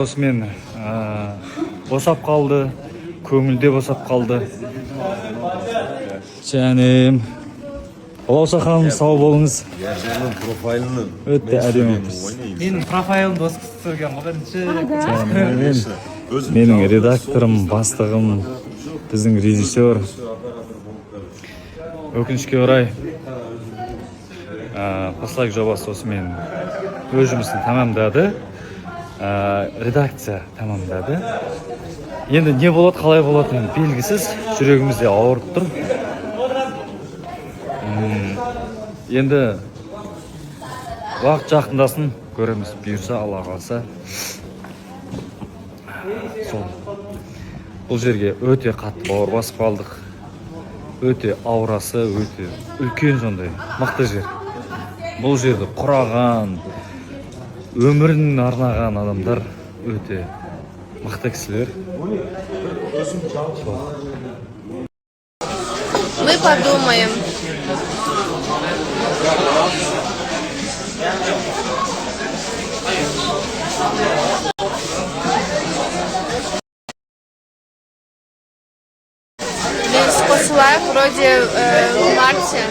Осымен босап қалды, көңілде босап қалды. Жәнем, Олауса ханым, сау болыңыз. Ержанның профайлының Өтті әдемі. Менің профайлымды осы кісі түсірген ғой бірінші. Менің редакторым, бастығым, біздің режиссер. Өкінішке орай, Послайық жобасы осымен өз жұмысын тамамдады. Редакция тамамдады. Енді не болады, қалай болады белгісіз, жүрегімізде ауырып тұр. Енді уақыт жақындасын, көреміз, бұйырса, Алла қаласа. Сол. Бұл жерге өте қатты бауыр басып қалдық. Өте аурасы, өте үлкен сондай, мықты жер. Бұл жерді құраған, өмірін арнаған адамдар өте мықты кісілер. Мы подумаем. Здесь посылаем вроде в марте.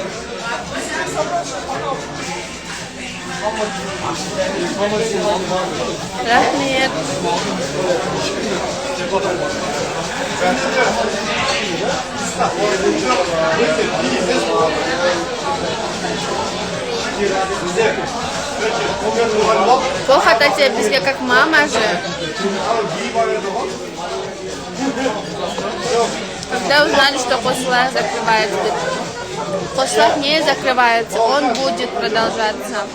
Рахмет. Плохо тебе бізге как мама же. Когда узнали, что Косылай закрывается, Косылай не закрывается, он будет продолжаться.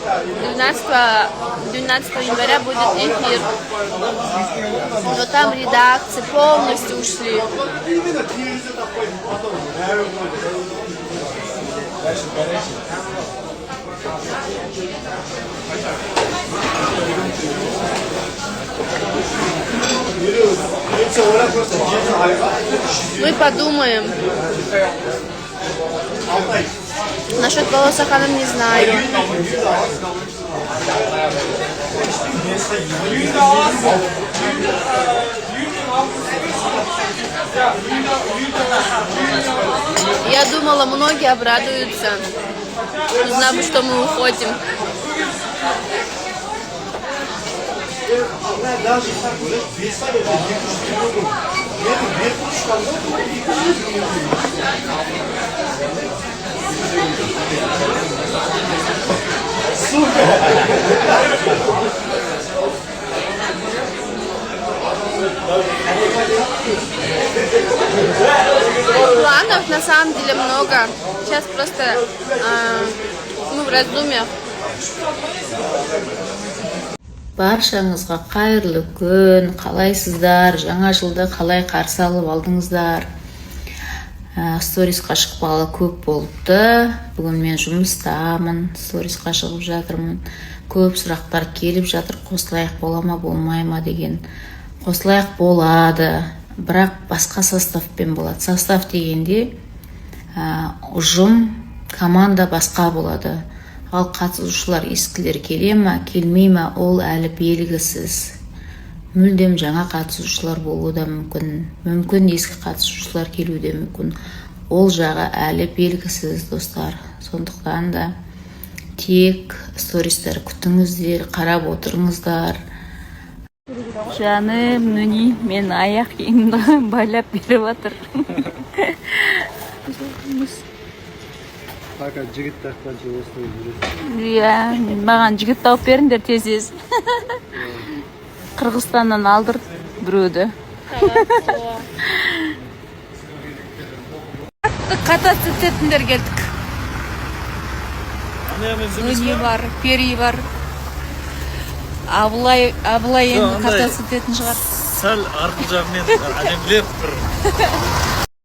12 января будет эфир. Но там редакции полностью ушли. Мы подумаем. Насчет Волоса ханым не знаю. Я думала, многие обрадуются, узнав, что мы уходим. Планов на самом деле много. Сейчас просто мы в раздумьях. Баршаңызға қайырлы күн, қалайсыздар, жаңа жылды қалай қарсы алып алдыңыздар. Сторисқа шықпағалы көп болыпты. Бүгін мен жұмыстамын, сторисқа шығып жатырмын. Көп сұрақтар келіп жатыр, қосылайық бола ма, болмай ма деген. Қосылайық болады, бірақ басқа составпен болады. Состав дегенде ұжым, команда басқа болады. Ал қатысушылар ескілер келе ма, келмей ма, ол әлі белгісіз. Мүлдем жаңа қатысушылар болуы да мүмкін. Мүмкін ескі қатысушылар келуі де мүмкін. Ол жағы әлі белгісіз, достар. Сондықтан да тек стористер күтіңіздер, қарап отырыңыздар. Жаным, нүни, мен аяқ киімді байлап беріп жатыр. Fakat жігіт тақпанша осылай жүресің. Иә, маған жігіт тауып беріңдер тез. Қырғызстаннан алдыр біреуді. Кататься ететіндер келдік. Нүни бар, пери бар. Абылай енді кататься ететін шығар. Сәл арты жағымен әдемілеп бір